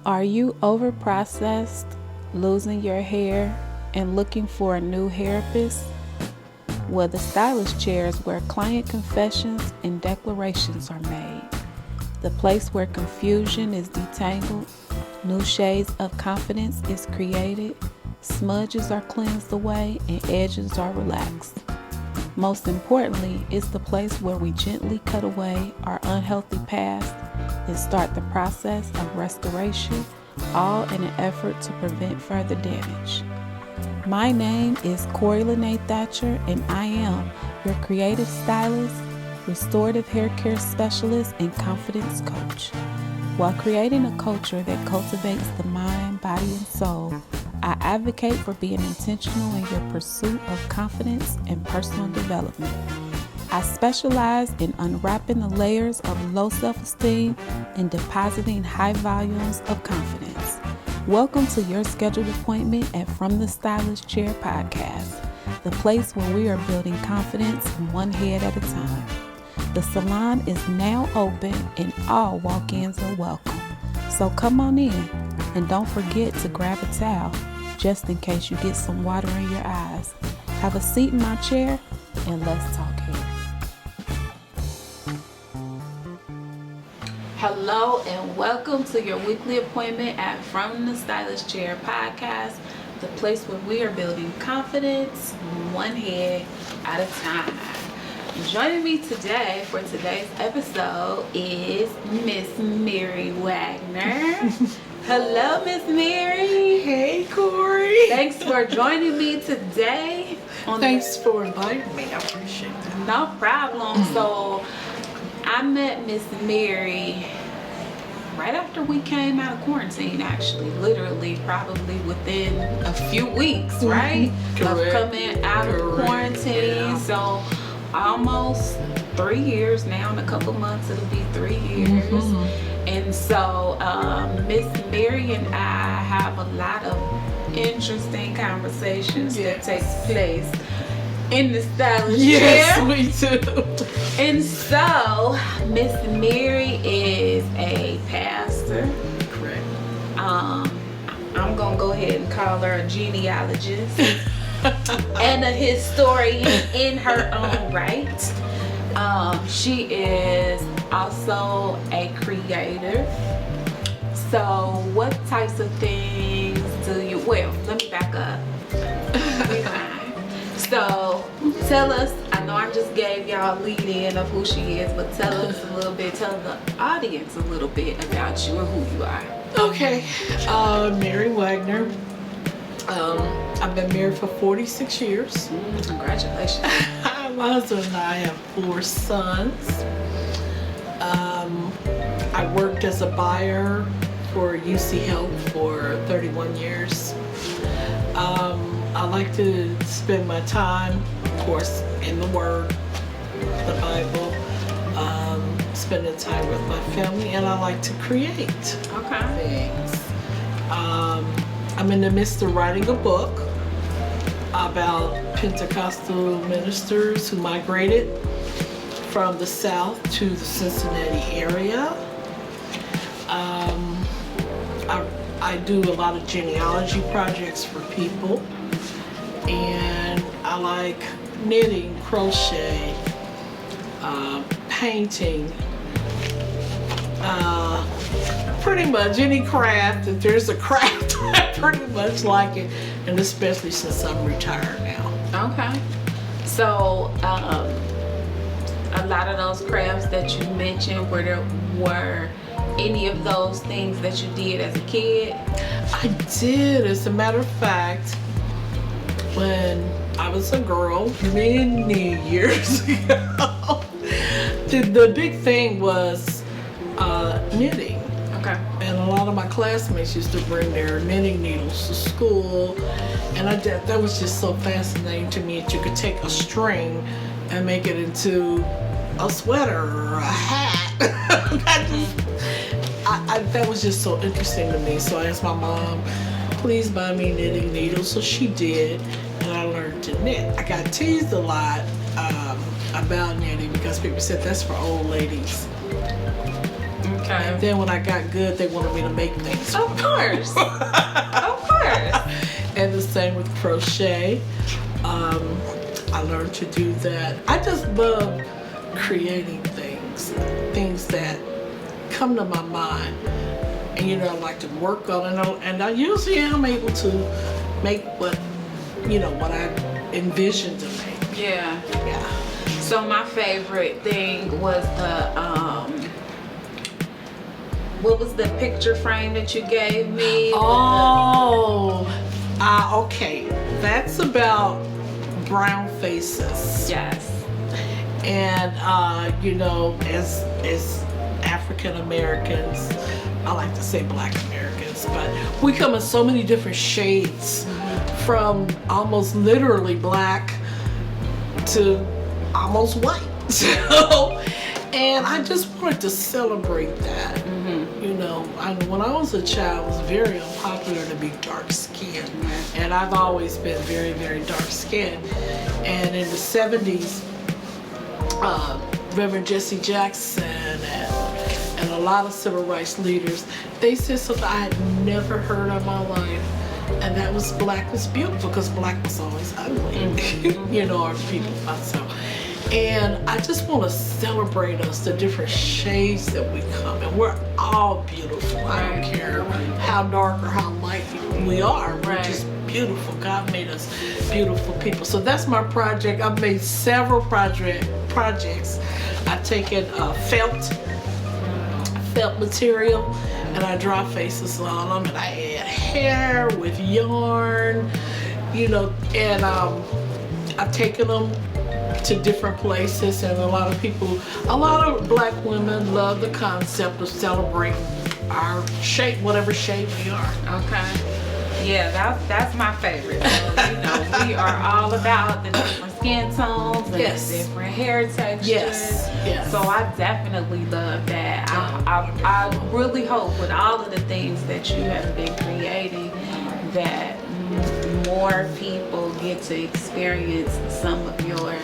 Are you overprocessed, losing your hair, and looking for a new therapist? Well, the Stylist chair is where client confessions and declarations are made. The place where confusion is detangled, new shades of confidence is created, smudges are cleansed away, and edges are relaxed. Most importantly, it's the place where we gently cut away our unhealthy past and start the process of restoration, all in an effort to prevent further damage. My name is Koree Thatcher, and I am your creative stylist, restorative hair care specialist, and confidence coach. While creating a culture that cultivates the mind, body, and soul, I advocate for being intentional in your pursuit of confidence and personal development. I specialize in unwrapping the layers of low self-esteem and depositing high volumes of confidence. Welcome to your scheduled appointment at From the Stylist Chair podcast, the place where we are building confidence one head at a time. The salon is now open and all walk-ins are welcome. So come on in and don't forget to grab a towel just in case you get some water in your eyes. Have a seat in my chair and let's talk hair. Hello and welcome to your weekly appointment at From the Stylist Chair podcast, the place where we are building confidence one head at a time. Joining me today for today's episode is Miss Mary Wagner. Hello, Miss Mary. Hey, Koree. Thanks for joining me today. Thanks for inviting me. I appreciate that. No problem. So, I met Miss Mary right after we came out of quarantine, actually. Literally, probably within a few weeks, right? Correct. Of coming out of quarantine. Yeah. So, almost 3 years now. In a couple months, it'll be 3 years. And so, Miss Mary and I have a lot of interesting conversations that takes place in the stylist chair. We do. And so, Miss Mary is a pastor. Correct. I'm gonna go ahead and call her a genealogist and a historian in her own right. She is also a creator. So, what types of things do you? Well, let me back up. So, tell us, I know I just gave y'all a lead in of who she is, but tell us a little bit, tell the audience a little bit about you and who you are. Okay. Mary Wagner. I've been married for 46 years. Congratulations. My husband and I have 4 sons. I worked as a buyer for UC Health for 31 years. I like to spend my time, of course, in the Word, the Bible, spending time with my family, and I like to create things. I'm in the midst of writing a book about Pentecostal ministers who migrated from the South to the Cincinnati area. I do a lot of genealogy projects for people, and I like knitting, crochet, painting, pretty much any craft. If there's a craft, I pretty much like it, and especially since I'm retired now. Okay. So, a lot of those crafts that you mentioned, were any of those things that you did as a kid? I did. As a matter of fact, when I was a girl many years ago, the big thing was knitting. Okay. And a lot of my classmates used to bring their knitting needles to school, and that was just so fascinating to me that you could take a string and make it into a sweater or a hat. That was just so interesting to me. So I asked my mom, please buy me knitting needles. So she did, and I learned to knit. I got teased a lot about knitting because people said that's for old ladies. Okay. And then when I got good, they wanted me to make things. Of course. Of course. And the same with crochet. I learned to do that. I just love creating things that come to my mind. And you know, I like to work on it, and I usually am able to make what I envisioned to make. Yeah. Yeah. So my favorite thing was what was the picture frame that you gave me? Okay. That's about brown faces. Yes. And as African Americans, I like to say Black Americans, but we come in so many different shades, from almost literally black to almost white. And I just wanted to celebrate that. When I was a child, it was very unpopular to be dark skinned, and I've always been very, very dark skinned. And in the 70s, Reverend Jesse Jackson and a lot of civil rights leaders, they said something I had never heard in my life, and that was black was beautiful, because black was always ugly. Our people thought so. And I just want to celebrate us, the different shades that we come in. We're all beautiful. I don't care how dark or how light we are. We're just beautiful. God made us beautiful people. So that's my project. I've made several projects. I've taken felt material, and I draw faces on them, and I add hair with yarn, and I've taken them to different places, and a lot of Black women love the concept of celebrating our shape, whatever shape we are. Okay. Yeah, that's my favorite. So, we are all about the different skin tones and the different hair textures. Yes. So I definitely love that. I really hope with all of the things that you have been creating that more people get to experience some of your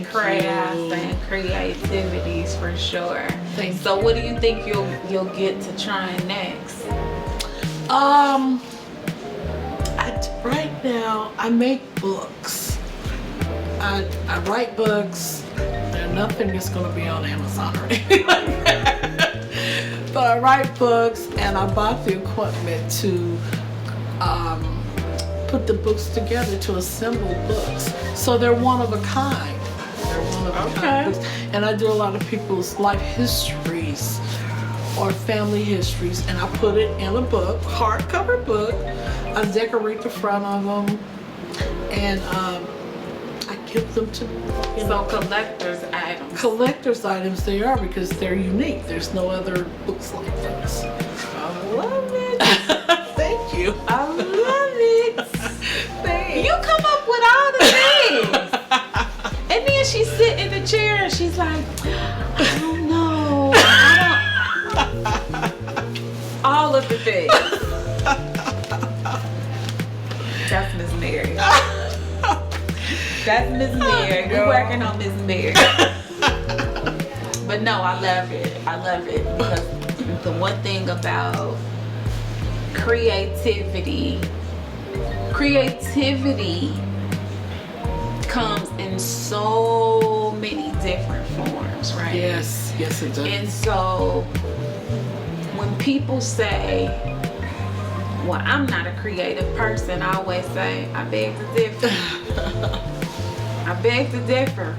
crafts and creativities for sure. So what do you think you'll get to try next? Right now, I make books. I write books. And nothing is going to be on Amazon or anything like that. But I write books, and I bought the equipment to put the books together, to assemble books. So they're one of a kind. Books. And I do a lot of people's life histories or family histories, and I put it in a book, hardcover book. I decorate the front of them, and I give them to So collector's items. Collector's items they are, because they're unique. There's no other books like those. I love it. Thank you. I love it. You come up with all the things. And then she sit in the chair and she's like, I don't know. All of the things. That's Miss Mary. That's Miss Mary. We're working on Miss Mary. But no, I love it. I love it, because the one thing about creativity comes in so many different forms, right? Yes, it does. And so when people say, well, I'm not a creative person, I always say, I beg to differ. I beg to differ.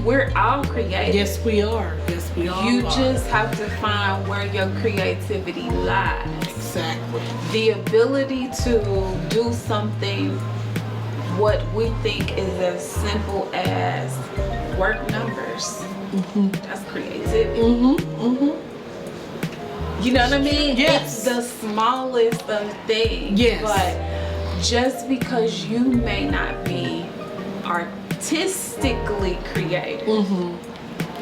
We're all creative. Yes, we are. Yes, we all You are. just have to find where your creativity lies. Exactly. The ability to do something, what we think is as simple as work numbers. That's creativity. You know what I mean? Yes. It's the smallest of things. Yes. But just because you may not be artistically creative,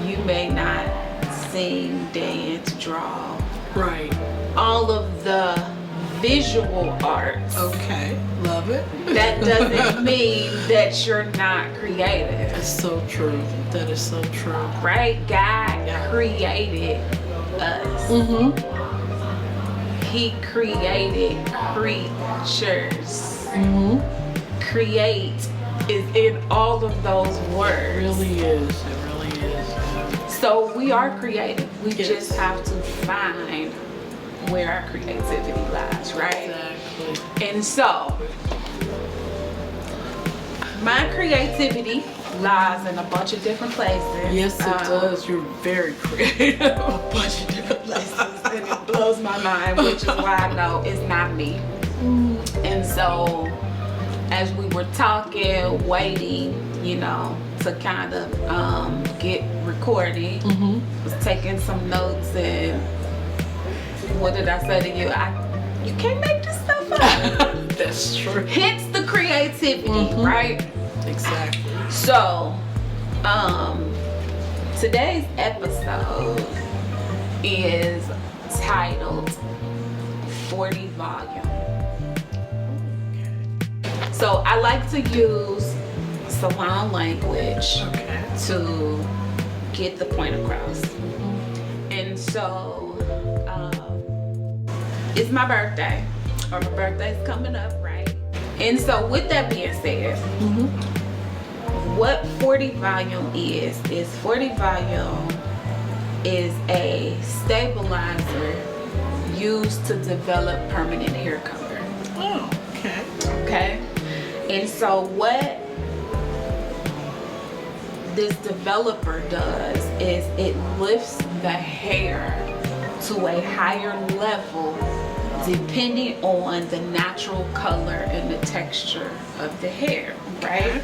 you may not sing, dance, draw. Right. All of the visual arts. Okay. Love it. That doesn't mean that you're not creative. That's so true. That is so true. Right? God created us. He created creatures. Create is in all of those words. It really is. It really is. So we are creative. We Yes. just have to find where our creativity lies, right? Exactly. And so my creativity lies in a bunch of different places. Yes, it does. You're very creative. A bunch of different places, and it blows my mind, which is why I know it's not me. And so, as we were talking, waiting, you know, to kind of get recording, was taking some notes, and what did I say to you? You can't make this stuff up. That's true. Hence the creativity, right? Exactly. So, today's episode is titled 40 Volume. So I like to use salon language to get the point across. And so, it's my birthday, or my birthday's coming up, right? And so with that being said, what 40 Volume is 40 Volume is a stabilizer used to develop permanent hair color. Oh, okay. Okay? And so what this developer does is it lifts the hair to a higher level depending on the natural color and the texture of the hair, right?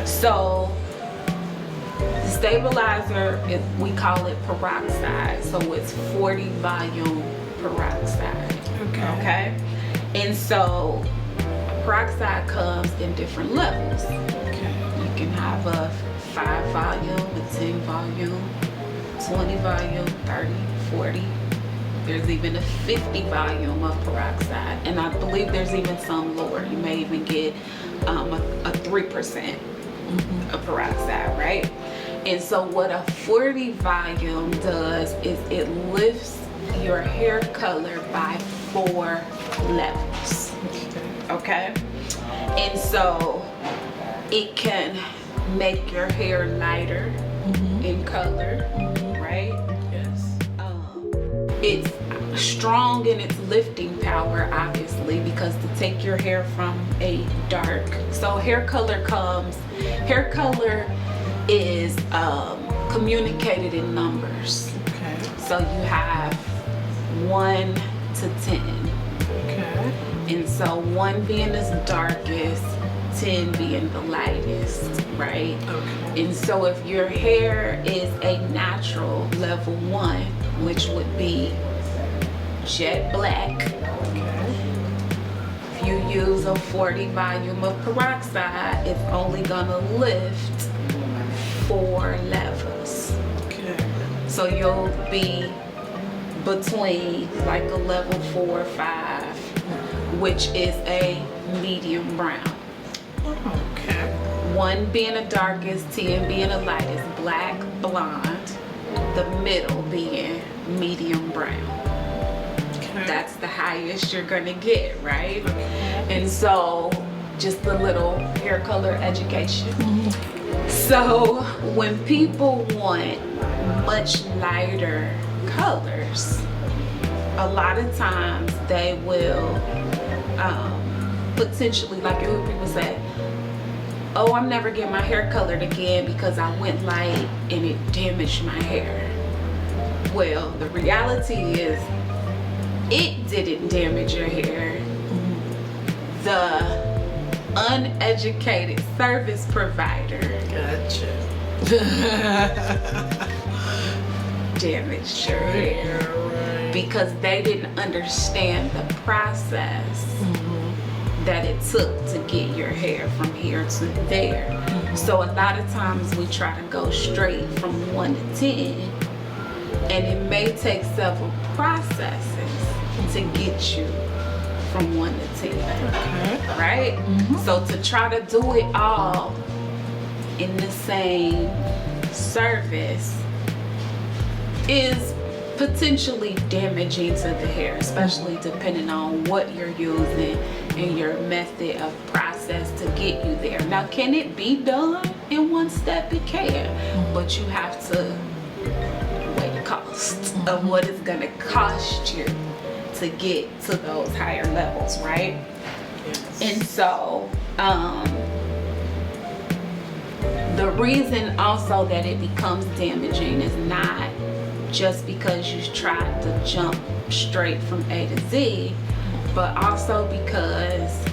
So the stabilizer, we call it peroxide, so it's 40 volume peroxide. Okay? And so peroxide comes in different levels. You can have a 5 volume, a 10 volume, 20 volume, 30, 40. There's even a 50 volume of peroxide, and I believe there's even some lower. You may even get a 3% of peroxide, right? And so what a 40 volume does is it lifts your hair color by 4 levels. Okay? And so it can make your hair lighter in color, right? Yes. It's strong in its lifting power, obviously, because to take your hair from a dark, so hair color is communicated in numbers. Okay. So you have 1 to 10. Okay. And so 1 being the darkest, 10 being the lightest, right? Okay. And so if your hair is a natural level 1, which would be jet black, if you use a 40 volume of peroxide, it's only gonna lift 4 levels. Okay. So you'll be between like a level 4 or 5, which is a medium brown. Okay. 1 being the darkest, 10 being the lightest, black, blonde, the middle being medium brown. Okay. That's the highest you're gonna get, right? And so just a little hair color education. So when people want much lighter colors, a lot of times they will potentially, like you hear people say, oh, I'm never getting my hair colored again because I went light and it damaged my hair. Well, the reality is it didn't damage your hair. The uneducated service provider Gotcha. damaged your hair Right. because they didn't understand the process that it took to get your hair from here to there. So a lot of times we try to go straight from 1 to 10, and it may take several processes to get you from 1 to 10. Okay. Right? So to try to do it all in the same service is potentially damaging to the hair, especially depending on what you're using and your method of process to get you there. Now, can it be done in one step? It can, but you have to weigh the cost of what it's going to cost you to get to those higher levels, right? Yes. And so the reason also that it becomes damaging is not just because you tried to jump straight from A to Z, but also because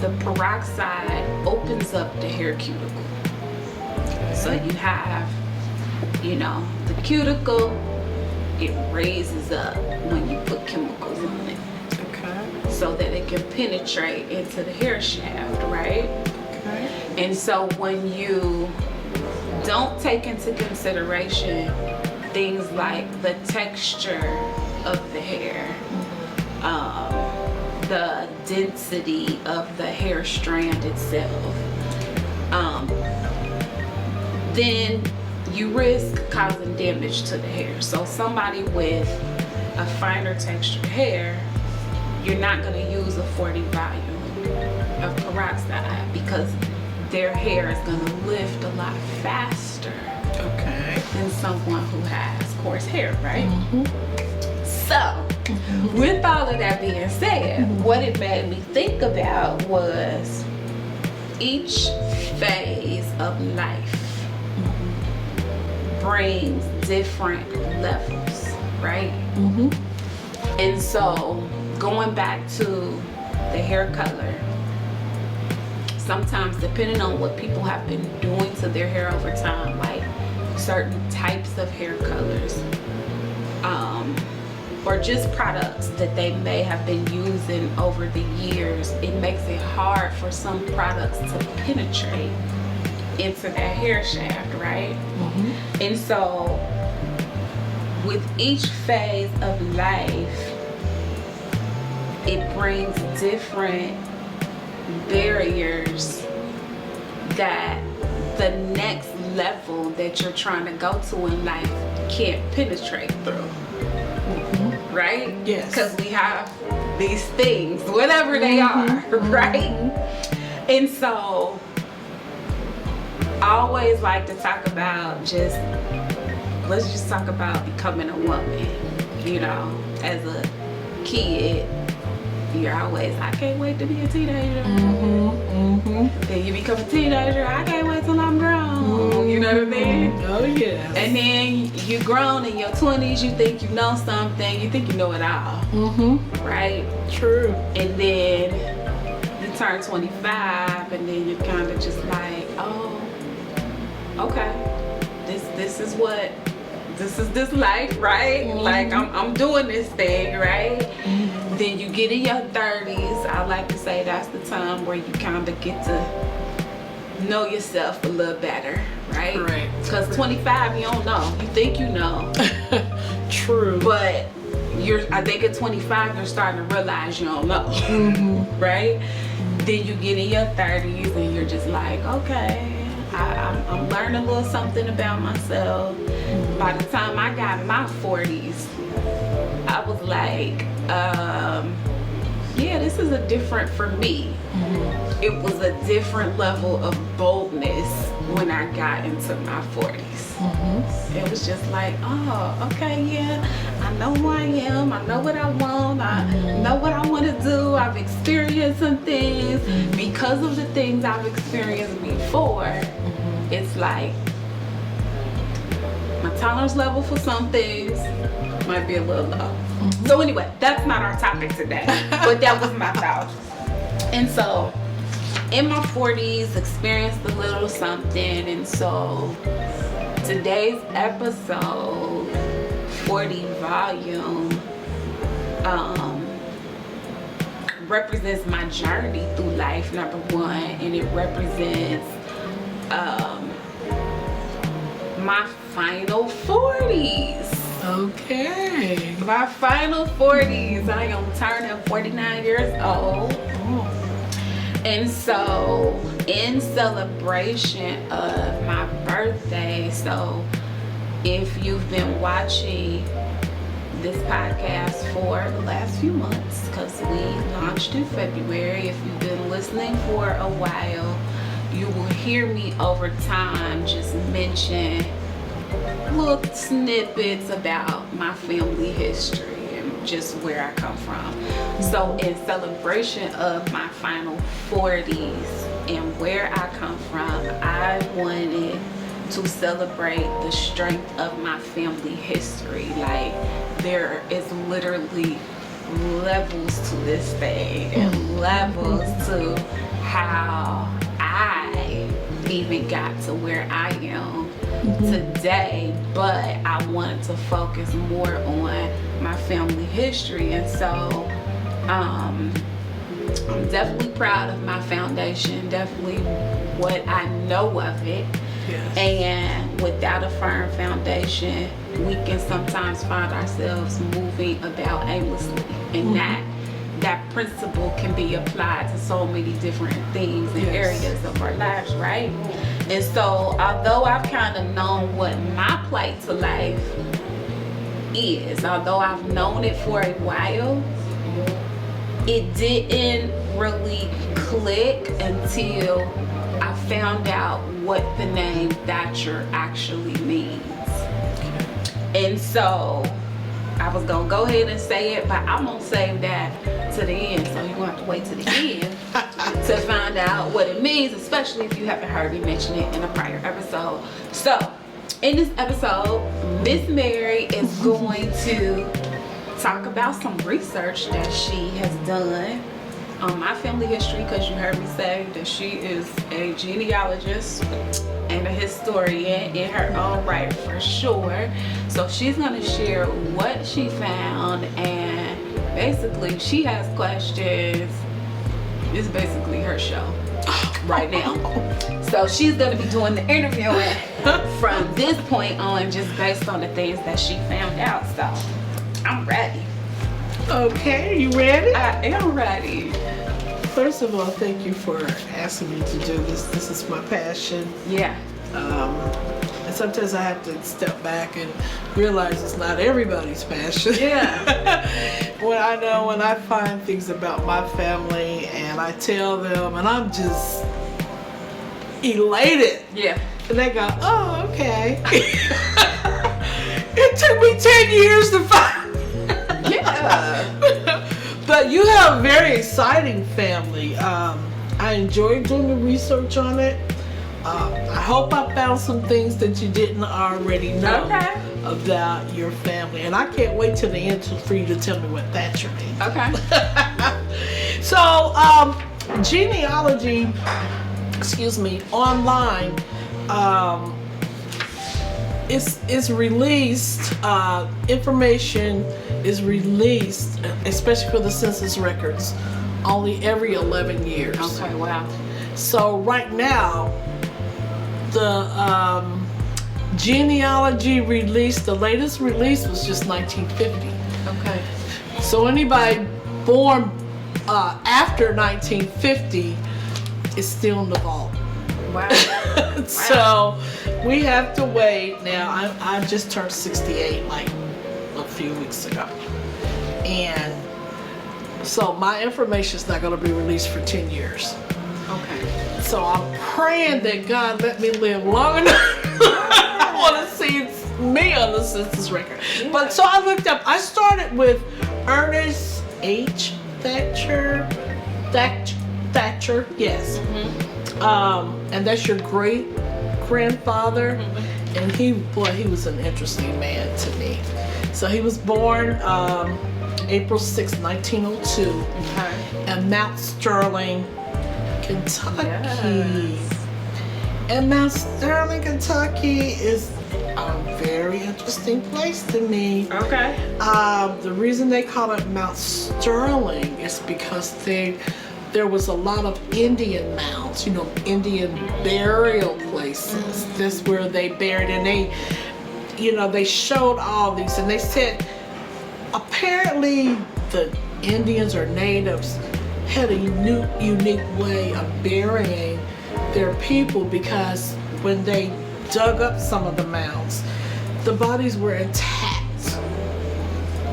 the peroxide opens up the hair cuticle. So you have, the cuticle, it raises up when you put chemicals on it. Okay. So that it can penetrate into the hair shaft, right? Okay. And so when you don't take into consideration things like the texture of the hair, the density of the hair strand itself, then you risk causing damage to the hair. So somebody with a finer textured hair, you're not going to use a 40 volume of peroxide because their hair is going to lift a lot faster than someone who has coarse hair, right? So, with all of that being said, what it made me think about was each phase of life brings different levels, right? And so, going back to the hair color, sometimes depending on what people have been doing to their hair over time, like certain types of hair colors, or just products that they may have been using over the years, it makes it hard for some products to penetrate into that hair shaft, right? And so with each phase of life, it brings different barriers that the next level that you're trying to go to in life can't penetrate through. Right? Yes. Because we have these things, whatever they are, right? And so I always like to talk about let's just talk about becoming a woman. As a kid, you're always, I can't wait to be a teenager. Then you become a teenager, I can't wait till I'm grown. You know what I mean? Oh, yeah. And then you grown in your 20s, you think you know something, you think you know it all. Right? True. And then you turn 25 and then you're kind of just like, oh, okay, this is this life, right? Like I'm doing this thing, right? Then you get in your 30s. I like to say that's the time where you kind of get to know yourself a little better, right? Correct. Because 25, you don't know. You think you know. True. But I think at 25, you're starting to realize you don't know, right? Then you get in your 30s and you're just like, okay, I'm learning a little something about myself. By the time I got my 40s, I was like, yeah, this is a different for me. It was a different level of boldness when I got into my 40s. It was just like, oh, okay, yeah, I know who I am, I know what I want, I know what I want to do, I've experienced some things. Because of the things I've experienced before, it's like, my tolerance level for some things might be a little low. So anyway, that's not our topic today, but that was my thought. And so, in my 40s, experienced a little something, and so today's episode, 40 volume, represents my journey through life, number one, and it represents my final 40s. Okay. My final 40s. I am turning 49 years old. And so, in celebration of my birthday, so If you've been watching this podcast for the last few months, because we launched in February, if you've been listening for a while, you will hear me over time just mention little snippets about my family history and just where I come from. So in celebration of my final 40s and where I come from, I wanted to celebrate the strength of my family history. Like, there is literally levels to this thing and levels to how I even got to where I am today, but I wanted to focus more on my family history. And so I'm definitely proud of my foundation, definitely what I know of it. Yes. And without a firm foundation, we can sometimes find ourselves moving about aimlessly, and that principle can be applied to so many different things and areas of our lives, right? And so although I've kind of known what my plight to life is, although I've known it for a while, it didn't really click until I found out what the name Thatcher actually means. And so I was gonna go ahead and say it, but I'm gonna save that to the end, so you're gonna have to wait to the end to find out what it means, especially if you haven't heard me mention it in a prior episode. So in this episode, Miss Mary is going to talk about some research that she has done on my family history, because you heard me say that she is a genealogist and a historian in her own right, for sure. So she's going to share what she found, and basically she has questions. It's basically her show right now. So she's going to be doing the interviewing from this point on, just based on the things that she found out. So I'm ready. Okay, you ready? I am ready. First of all, thank you for asking me to do this. This is my passion. Yeah. And sometimes I have to step back and realize it's not everybody's passion. Yeah. When I find things about my family and I tell them, and I'm just elated. Yeah. And they go, oh, okay. It took me 10 years to find. Yeah. But you have a very exciting family. I enjoyed doing the research on it. I hope I found some things that you didn't already know about your family. And I can't wait till the end for you to tell me what Thatcher means. Okay. So, genealogy, online, is released, information is released, especially for the census records, only every 11 years. Okay, wow. So right now, the genealogy release, the latest release was just 1950. Okay. So anybody born after 1950 is still in the vault. Wow. So we have to wait. Now I just turned 68 like a few weeks ago, and so my information is not going to be released for 10 years. Okay. So I'm praying that God let me live long enough. I want to see me on the census record. Yeah. But so I looked up. I started with Ernest H. Thatcher. Thatcher, yes. And that's your great grandfather. And he was an interesting man to me. So he was born April 6, 1902, in Mount Sterling, Kentucky. Yes. And Mount Sterling, Kentucky is a very interesting place to me. Okay. The reason they call it Mount Sterling is because there was a lot of Indian mounds, Indian burial places. That's where they buried, and they showed all these, and they said apparently the Indians or natives had a unique way of burying their people, because when they dug up some of the mounds, the bodies were intact.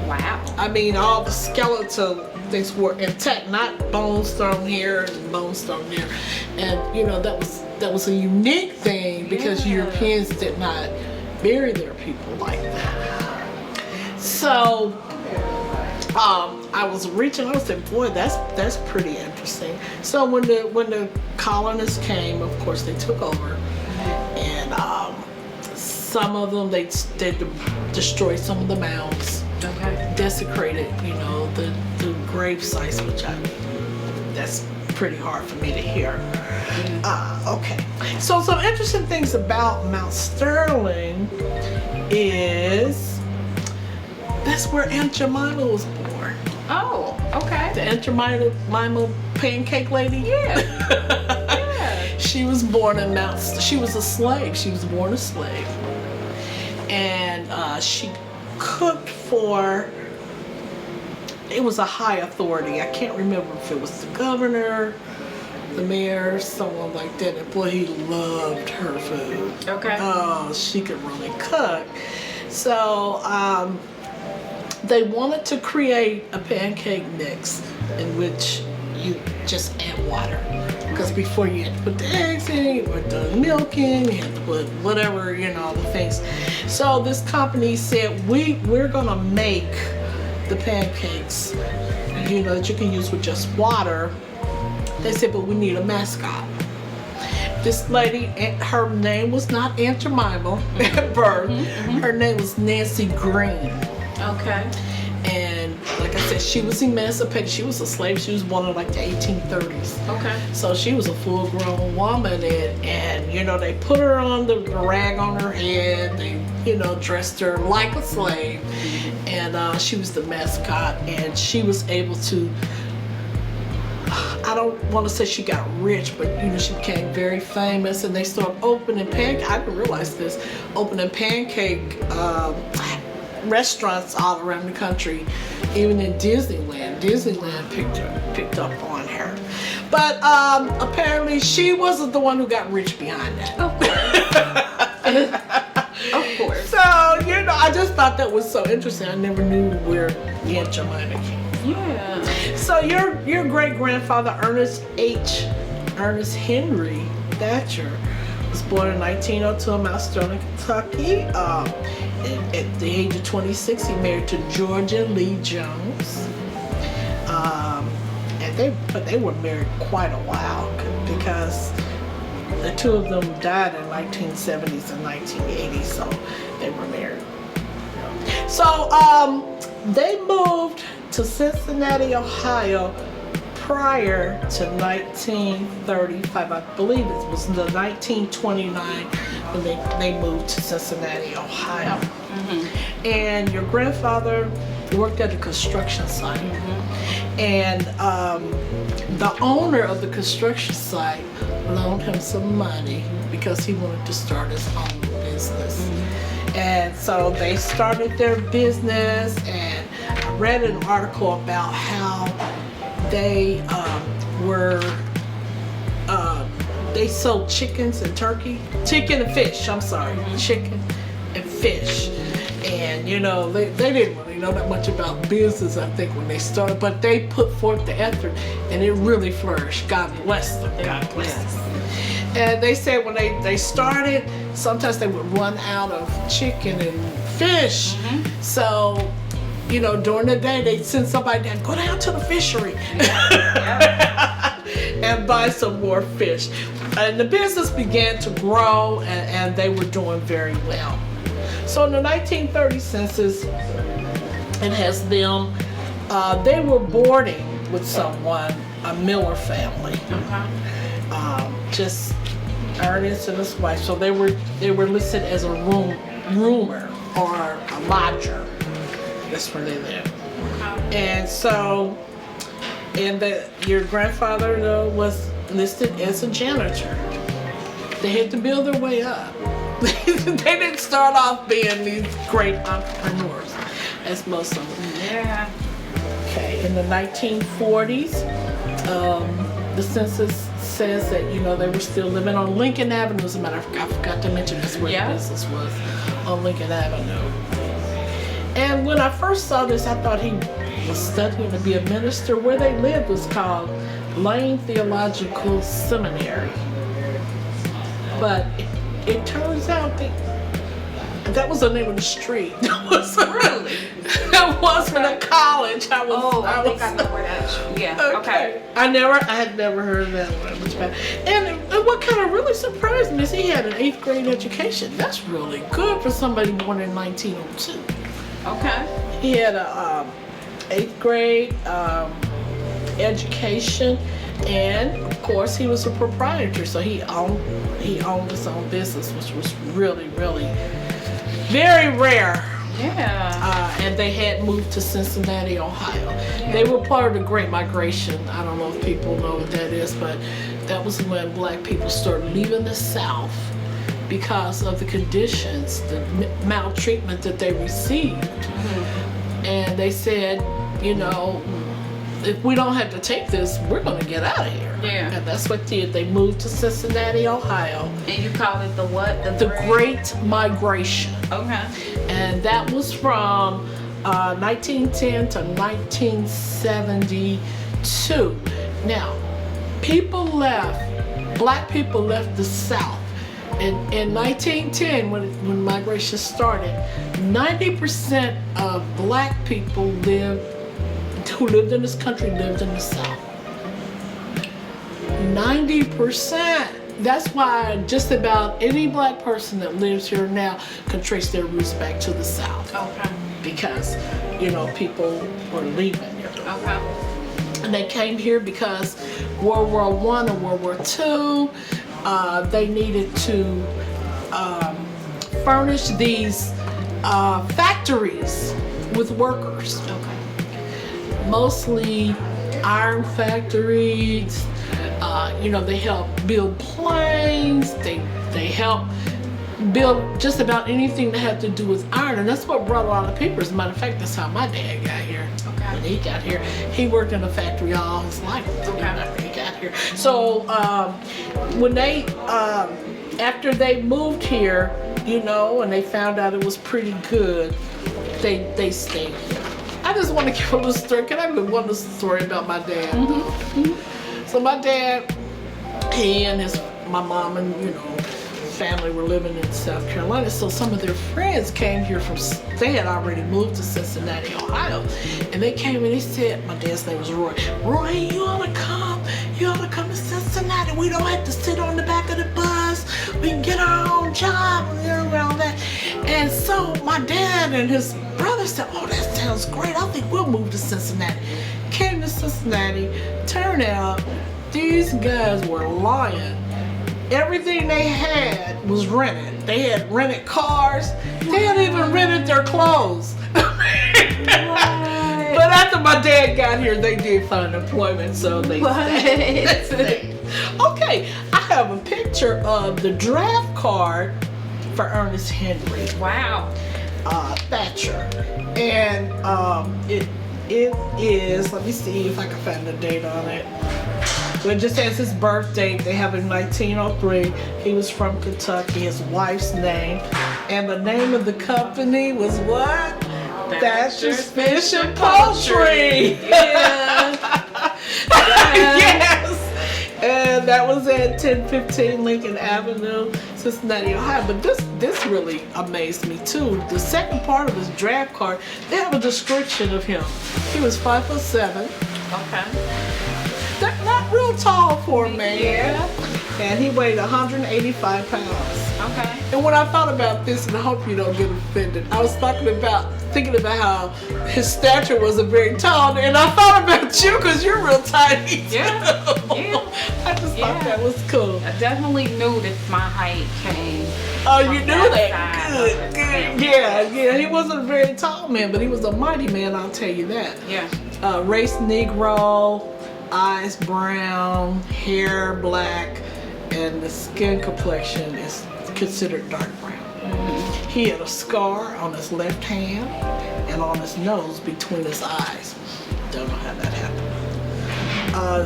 Wow. I mean, all the skeletal things were intact, not bones thrown here and bones thrown there. And you know, that was a unique thing because Europeans did not bury their people like that. So I was reaching, I was saying, boy, that's pretty interesting. So when the colonists came, of course they took over, and some of them they destroyed some of the mounds. Okay. Desecrated, you know, the grave sites, which that's pretty hard for me to hear. Okay. So some interesting things about Mount Sterling is that's where Aunt Jemima was born. Oh, okay. The Aunt Jemima pancake lady. Yeah. Yeah. She was born in she was a slave. She was born a slave. And she cooked for, it was a high authority. I can't remember if it was the governor, the mayor, someone like that. And boy, he loved her food. Okay. Oh, she could really cook. So they wanted to create a pancake mix in which you just add water. Because before you had to put the eggs in, you put the milk in, you had to put whatever, you know, the things. So this company said, we're gonna make the pancakes, you know, that you can use with just water. They said, but we need a mascot. This lady, her name was not Aunt Jemima at birth. Her name was Nancy Green. Okay. And like I said, she was emancipated. She was a slave. She was born in like the 1830s. Okay. So she was a full-grown woman, and you know, they put her on the rag on her head. They, you know, dressed her like a slave, and she was the mascot. And she was able to, I don't want to say she got rich, but you know, she became very famous. And they started opening pancake. I didn't realize this. Opening pancake restaurants all around the country, even in Disneyland. Disneyland picked up on her. But apparently she wasn't the one who got rich behind that. Of course. So, you know, I just thought that was so interesting. I never knew where Aunt Jemima came from. Yeah. So your great-grandfather, Ernest Henry Thatcher, was born in 1902 in Mount Sterling, Kentucky. At the age of 26, he married to Georgia Lee Jones. But they were married quite a while because the two of them died in 1970s and 1980s, so they were married. So they moved to Cincinnati, Ohio prior to 1935. I believe it was the 1929 when they moved to Cincinnati, Ohio. And your grandfather worked at a construction site. And the owner of the construction site loaned him some money because he wanted to start his own business. And so they started their business, and I read an article about how they they sold chickens and chicken and fish, chicken and fish. And you know, they didn't really know that much about business, I think, when they started, but they put forth the effort and it really flourished. God bless them. God bless them. And they said when they started, sometimes they would run out of chicken and fish. So, you know, during the day, they'd send somebody down, go down to the fishery and buy some more fish. And the business began to grow, and they were doing very well. So in the 1930 census, it has them, they were boarding with someone, a Miller family. Just Ernest and his wife. So they were listed as a roomer or a lodger. That's where they live. And so, your grandfather though was listed as a janitor. They had to build their way up. They didn't start off being these great entrepreneurs, as most of them. Yeah. Okay, in the 1940s, the census says that, you know, they were still living on Lincoln Avenue. As a matter of fact, I forgot to mention that's where the business was. on Lincoln Avenue. And when I first saw this, I thought he was studying to be a minister. Where they lived was called LYNN Theological Seminary. But it turns out that was the name of the street. Really? That wasn't a college. I think I know where that is. Yeah. Okay. I had never heard of that one. It was bad. And what kind of really surprised me is he had an 8th grade education. That's really good for somebody born in 1902. Okay. He had a 8th grade education, and of course he was a proprietor, so he owned his own business, which was really, really very rare. Yeah. And they had moved to Cincinnati, Ohio. Yeah. They were part of the Great Migration. I don't know if people know what that is, but that was when black people started leaving the South because of the conditions, the maltreatment that they received. Mm-hmm. And they said, you know, if we don't have to take this, we're going to get out of here. Yeah. And that's what they did. They moved to Cincinnati, Ohio. And you call it the what? The Great Migration. Okay. And that was from 1910 to 1972. Now, black people left the South. In 1910, when migration started, 90% of black people who lived in this country lived in the South. 90%. That's why just about any black person that lives here now can trace their roots back to the South. Okay. Because, you know, people were leaving here. Okay. And they came here because World War I and World War II, they needed to furnish these factories with workers. Okay. Mostly iron factories. You know, they help build planes. They help build just about anything that had to do with iron, and that's what brought a lot of people. As a matter of fact, that's how my dad got here. Okay. When he got here, he worked in a factory all his life after he got here. So when they after they moved here, you know, and they found out it was pretty good, they stayed here. I just want to give a little story. Can I give one little story about my dad? Mm-hmm. So my dad, he and my mom and, you know, family were living in South Carolina. So some of their friends came here they had already moved to Cincinnati, Ohio. And they came and they said, my dad's name was Roy. Roy, you ought to come to Cincinnati. We don't have to sit on the back of the bus. We can get our own job and all that. And so my dad and his brother said, oh, that sounds great. I think we'll move to Cincinnati. Came to Cincinnati. Turned out these guys were lying. Everything they had was rented. They had rented cars. They had even rented their clothes. But after my dad got here, they did find employment, so they stayed. Okay, I have a picture of the draft card for Ernest Henry. Wow. Thatcher. And it is, let me see if I can find the date on it. So it just has his birth date. They have in 1903. He was from Kentucky, his wife's name. And the name of the company was what? Thatcher's Fish and Poultry. Yeah. Yes. And that was at 1015 Lincoln Avenue, Cincinnati, Ohio. But this really amazed me too. The second part of his draft card, they have a description of him. He was 5'7". Okay. They're not real tall for a man. Yeah. And he weighed 185 pounds. Okay. And when I thought about this, and I hope you don't get offended, I was thinking about how his stature wasn't very tall, and I thought about you because you're real tiny. Yeah. Yeah. I just thought that was cool. I definitely knew that my height came. Oh, you from knew that? side of Good, the good. family. Yeah. He wasn't a very tall man, but he was a mighty man, I'll tell you that. Yeah. Race Negro, eyes brown, hair black, and the skin complexion is considered dark brown. Mm-hmm. He had a scar on his left hand and on his nose between his eyes. Don't know how that happened.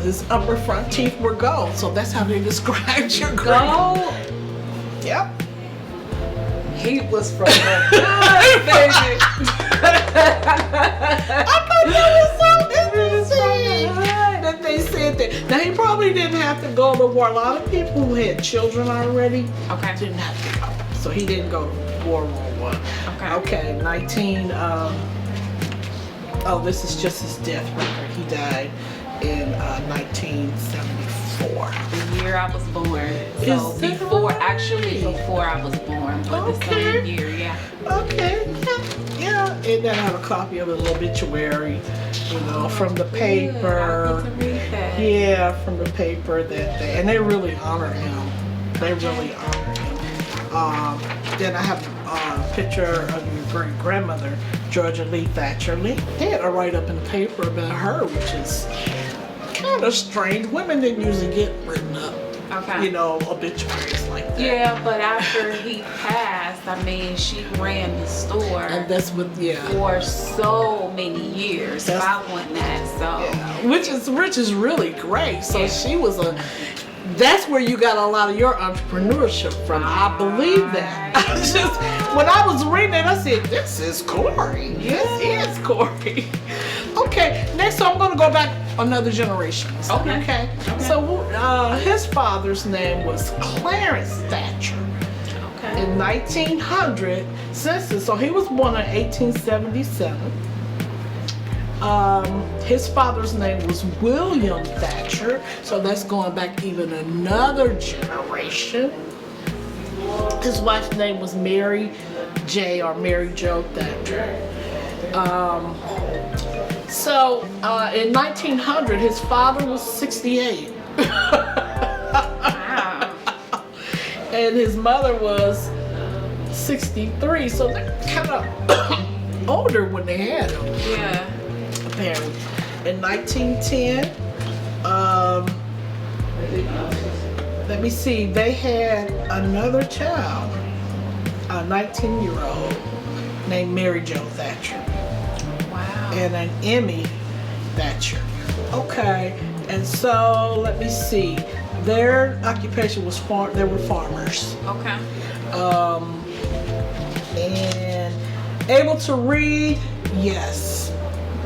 His upper front teeth were gold, so that's how they described your Gold? Yep. He was from the hood, baby. I thought that was so interesting that they said that. Now he probably didn't have to go to war. A lot of people who had children already Okay. didn't have to go, so he didn't go to World War I. Okay. Okay, 19. Oh, this is just his death record. He died in 1974. The year I was born. Is So that actually right? before I was born, but the Okay. same year, yeah. Okay, yeah, and then I have a copy of an obituary, you know, from the paper. I get to read that. Yeah, from the paper that they, and they really honor him. They really honor him. Then I have a picture of your great grandmother, Georgia Lee Thatcher Lee. They had a write up in the paper about her, which is kind of strange. Women didn't usually get written up, Okay. you know, obituaries like that. Yeah, but after he passed, I mean, she ran the store And that's what, yeah. for so many years That's- following that. So Yeah, which is really great. So Yeah. she was that's where you got a lot of your entrepreneurship from. I believe that. I just, when I was reading it, I said, this is Koree. This is Koree. Okay, next I'm going to go back another generation. Okay. So his father's name was Clarence Thatcher. okay. In 1900 census, so he was born in 1877. His father's name was William Thatcher, so that's going back even another generation. His wife's name was Mary Jo Thatcher. In 1900, his father was 68. Wow. And his mother was 63, so they're kind of older when they had him, Yeah. apparently. In 1910, let me see, they had another child, a 19-year-old named Mary Jo Thatcher, Wow. and an Emmy Thatcher. Okay, and so let me see, their occupation was they were farmers. Okay. And able to read, yes,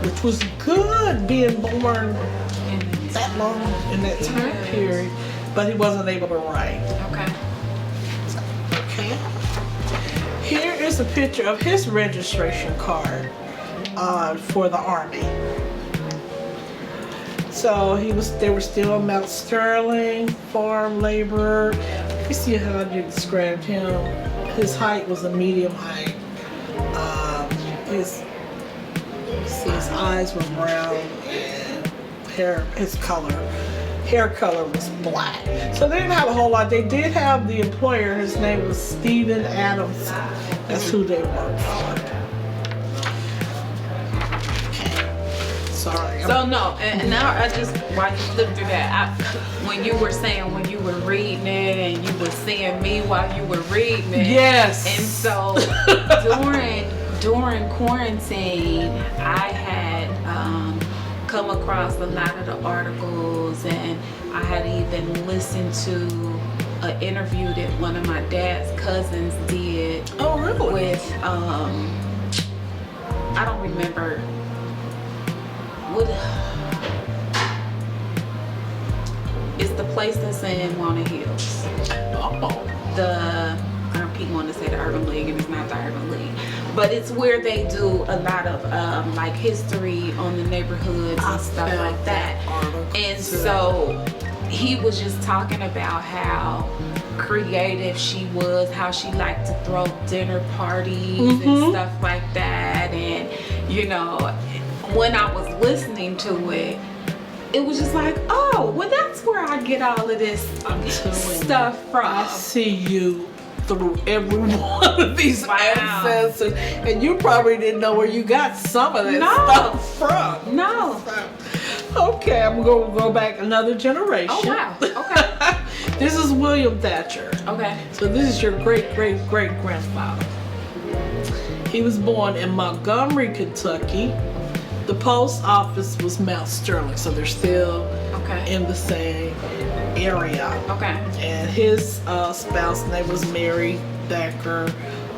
which was good being born that long in that time period, but he wasn't able to write. Okay. Okay. Here is a picture of his registration card for the Army. So they were still in Mount Sterling, farm laborer. You see how I described him. His height was a medium height. His eyes were brown and hair color was black. So they didn't have a whole lot. They did have the employer. His name was Stephen Adams. That's who they worked for. Sorry. So no, and now I just while you flipped through that, when you were saying when you were reading it and you were seeing me while you were reading it. Yes. And so during quarantine, I had come across a lot of the articles, and I had even listened to an interview that one of my dad's cousins did Oh, really? with I don't remember what. It's the place that's in Walnut Hills. Oh. I keep wanting to say the Urban League, and it's not the Urban League, but it's where they do a lot of like history on the neighborhoods and stuff like that. And so he was just talking about how creative she was, how she liked to throw dinner parties and stuff like that. And you know, when I was listening to it, it was just like, oh, well, that's where I get all of this stuff from. I see you through every one of these ancestors, and you probably didn't know where you got some of that stuff from. No. Okay, I'm going to go back another generation. Oh, wow. Okay. This is William Thatcher. Okay. So this is your great-great-great-grandfather. He was born in Montgomery, Kentucky. The post office was Mount Sterling, so they're still in the same area. Okay. And his spouse name was Mary Thacker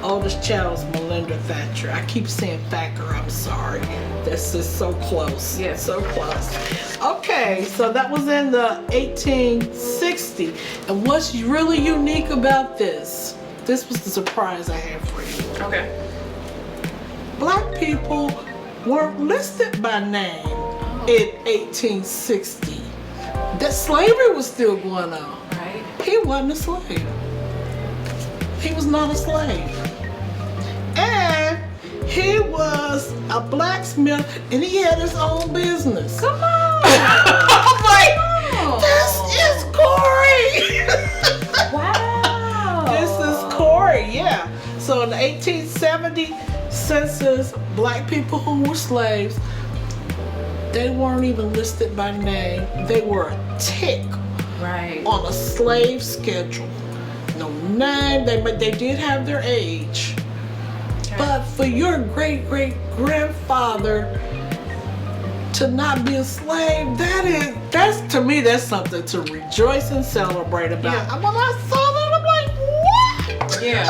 oldest child is Melinda Thatcher. I keep saying Thacker, I'm sorry. That's just so close. Yeah. So close. Okay, so that was in the 1860. And what's really unique about this was the surprise I have for you. Okay. Black people weren't listed by name in 1860. That slavery was still going on. Right. He wasn't a slave. He was not a slave. And he was a blacksmith and he had his own business. Come on. I'm like, Oh. this is Koree. Wow. This is Koree, yeah. So in the 1870 census, black people who were slaves, they weren't even listed by name. They were a tick Right. on a slave schedule. No name, they did have their age. Okay. But for your great-great-grandfather to not be a slave, that's to me, that's something to rejoice and celebrate about. Yeah. And when I saw that, I'm like, what? Yeah.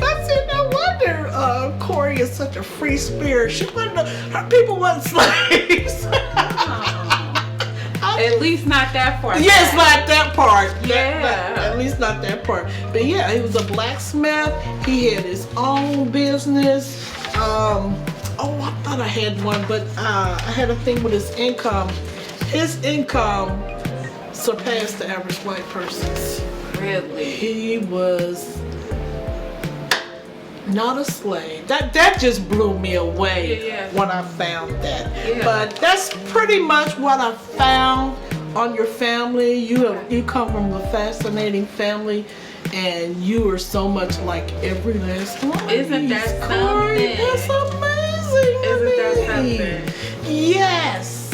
I said, no wonder Koree is such a free spirit. She wasn't, her people weren't slaves. At least not that far. Yes, back. not that part. Yeah. At least not that part. But yeah, he was a blacksmith. He had his own business. I thought I had one, but I had a thing with his income. His income surpassed the average white person's. Really. He was not a slave. That just blew me away Yeah. when I found that. Yeah. But that's pretty much what I found on your family. You come from a fascinating family, and you are so much like every last one. of Isn't these, that Koree. something? That's amazing. Isn't that honey. something? Yes.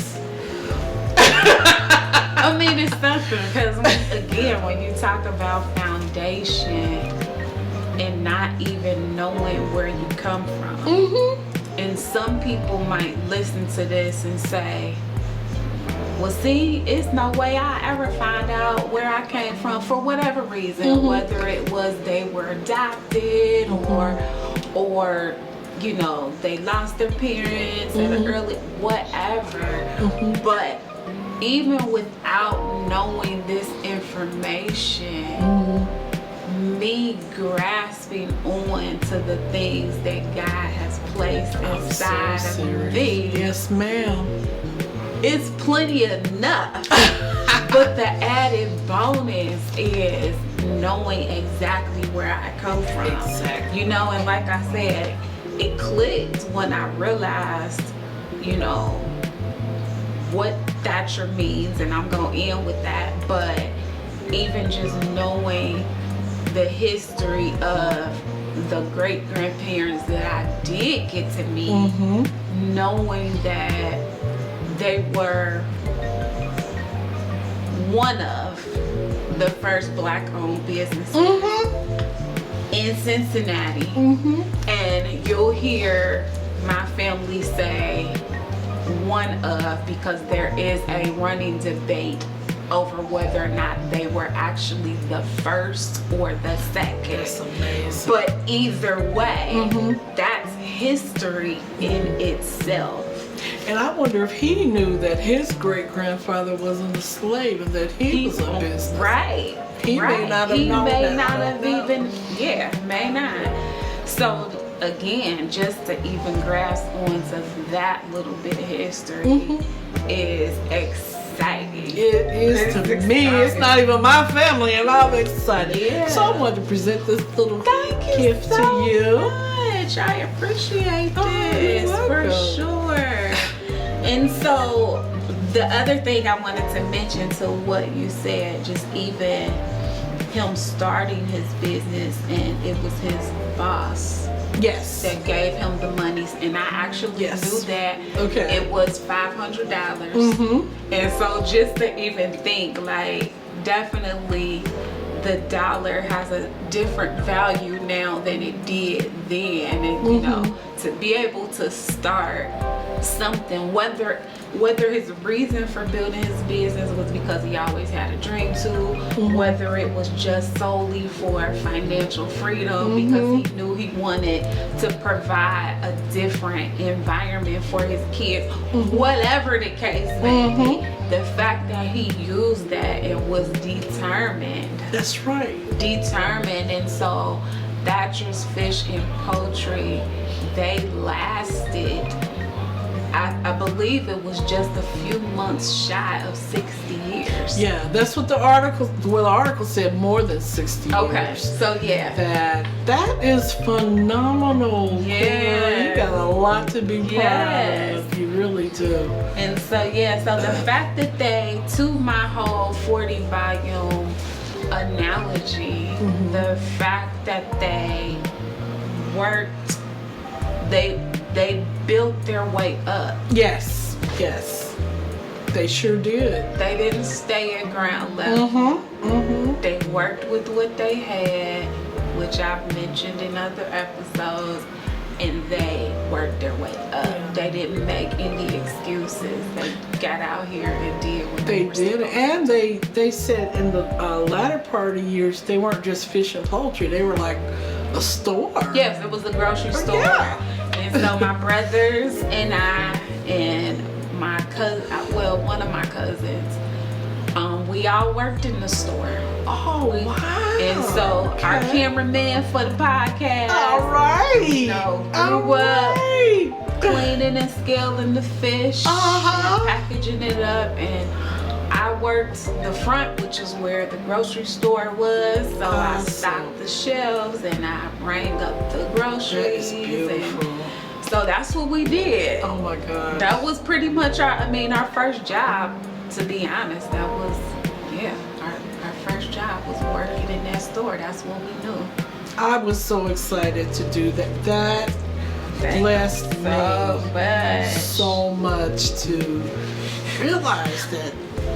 I mean, it's something because again, when you talk about foundation and not even knowing where you come from, Mhm. and some people might listen to this and say, well, see, it's no way I ever find out where I came from for whatever reason, whether it was they were adopted or you know, they lost their parents at an early whatever. But even without knowing this information, me grasping on to the things that God has placed inside of me, Yes, ma'am. it's plenty enough. But the added bonus is knowing exactly where I come from. Exactly. You know, and like I said, it clicked when I realized, you know, what Thatcher means, and I'm going to end with that. But even just knowing the history of the great grandparents that I did get to meet, knowing that they were one of the first black-owned businesses in Cincinnati, and you'll hear my family say one of, because there is a running debate over whether or not they were actually the first or the second. That's amazing. But either way, that's history in itself. And I wonder if he knew that his great-grandfather wasn't a slave and that he was a business. Right. He may not have He known may that. not I have don't know. even, may not. So again, just to even grasp onto that little bit of history is exciting. It is It's to me. exciting. It's not even my family, and I'm excited. Yeah. So I wanted to present this little Thank you gift so to you. much. I appreciate Oh, this you're for welcome. sure. And so the other thing I wanted to mention to what you said, just even him starting his business, and it was his boss Yes. that gave him the monies, and I actually Yes. knew that Okay. it was $500. And so just to even think, like, definitely the dollar has a different value now than it did then, and you know, to be able to start something, whether whether his reason for building his business was because he always had a dream to, whether it was just solely for financial freedom because he knew he wanted to provide a different environment for his kids, whatever the case may be, the fact that he used that and was determined. That's right. Determined. And so Thatcher's Fish and Poultry, they lasted, I believe it was just a few months shy of 60 years. Yeah, that's what the article said, more than 60 Okay, years. so yeah. That is phenomenal. Yeah. You got a lot to be proud Yes. of. You really do. And so yeah, so the fact that they, to my whole 40-volume analogy, the fact that they worked, they built their way up. Yes. They sure did. They didn't stay at ground level. They worked with what they had, which I've mentioned in other episodes, and they worked their way up. Yeah. They didn't make any excuses. They got out here and did what They were did, supposed and they said in the latter part of years they weren't just fish and poultry; they were like a store. Yes, it was a grocery store. Yeah. And so my brothers and I and my cousin, well, one of my cousins, we all worked in the store. Oh, wow. And so our Okay. cameraman for the podcast, All right. you know, grew up cleaning and scaling the fish and packaging it up, and I worked the front, which is where the grocery store was. So I Awesome. stocked the shelves and I rang up the groceries. That is beautiful. And so that's what we did. Oh my God. That was pretty much our first job, to be honest. That was, yeah, our first job was working in that store. That's what we knew. I was so excited to do that. That Thank blessed you so me much. so much to realize that,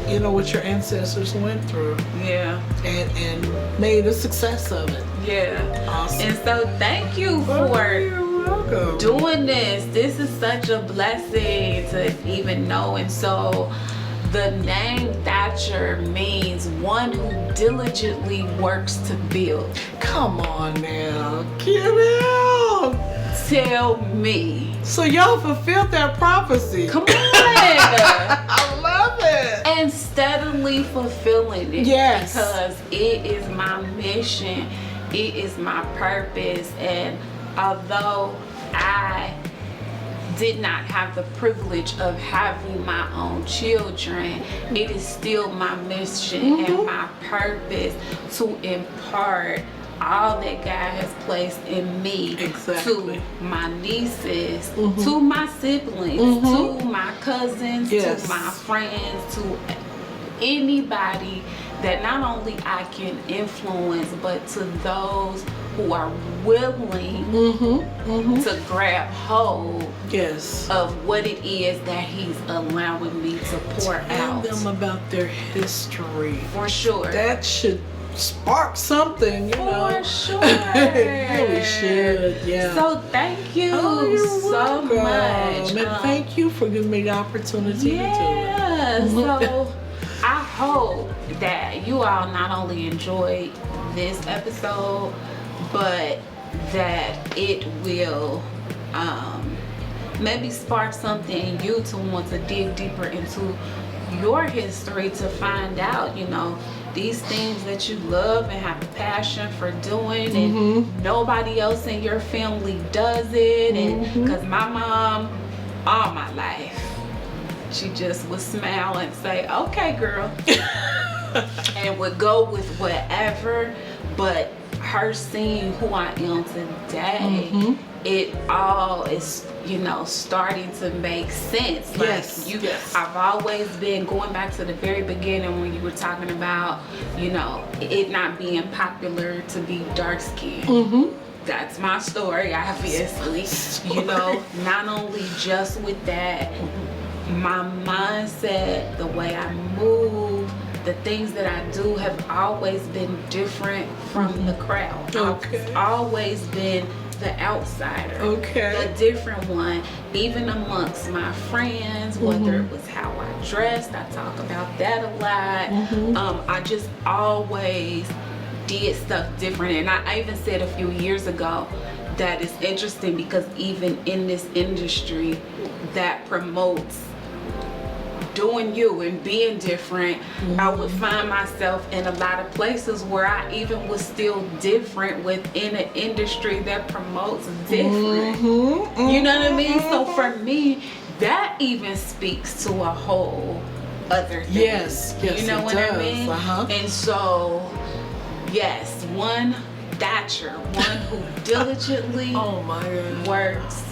you know, what your ancestors went through Yeah, and made a success of it. yeah. Awesome. And so thank you Oh, for you're welcome. doing this. This is such a blessing to even know. And so the name Thatcher means one who diligently works to build. Come on now. Get out. Tell me. So y'all fulfilled that prophecy. Come on. I love it. And steadily fulfilling it. Yes. Because it is my mission. It is my purpose. And although I did not have the privilege of having my own children, it is still my mission and my purpose to impart all that God has placed in me Exactly. to my nieces, to my siblings, to my cousins, Yes. to my friends, to anybody that not only I can influence, but to those who are willing to grab hold Yes. of what it is that He's allowing me to pour Tell out. them about their history. For sure. That should spark something, you know. For sure. It really should, yeah. So thank you You're so welcome. much. And thank you for giving me the opportunity to Yeah. do it. So I hope that you all not only enjoyed this episode, but that it will maybe spark something in you to want to dig deeper into your history, to find out, you know, these things that you love and have a passion for doing, and nobody else in your family does it. And because my mom, all my life, she just would smile and say, okay, girl, and would go with whatever. But her seeing who I am today, it all is, you know, starting to make sense. Yes, Like yes. I've always been going back to the very beginning when you were talking about, you know, it not being popular to be dark skinned. That's my story, obviously. You know, not only just with that, my mindset, the way I move, the things that I do have always been different from the crowd. Okay. I've always been the outsider. Okay. The different one. Even amongst my friends, whether it was how I dressed, I talk about that a lot. I just always did stuff different. And I even said a few years ago that it's interesting because even in this industry that promotes doing you and being different, I would find myself in a lot of places where I even was still different within an industry that promotes different. You know what I mean? So for me, that even speaks to a whole other thing. Yes, you know it what does. I mean? And so, yes, one Thatcher, one who diligently Oh my God. works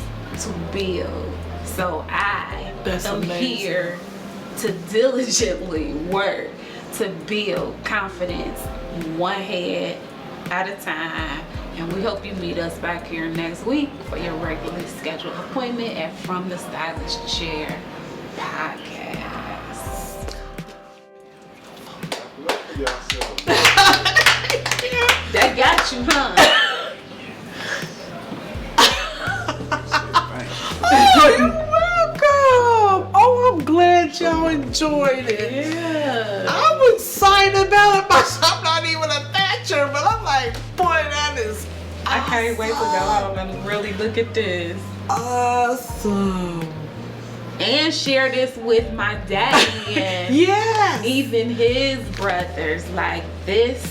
to build. So I That's am amazing. here to diligently work to build confidence one head at a time. And we hope you meet us back here next week for your regularly scheduled appointment at From the Stylist Chair podcast. That got you, huh? Oh, you're welcome. Oh, I'm glad y'all enjoyed it. Yeah. I'm excited about it myself. I'm not even a Thatcher, but I'm like, boy, that is I can't wait to go home and really look at this. awesome. And share this with my daddy and Yes. even his brothers. Like, this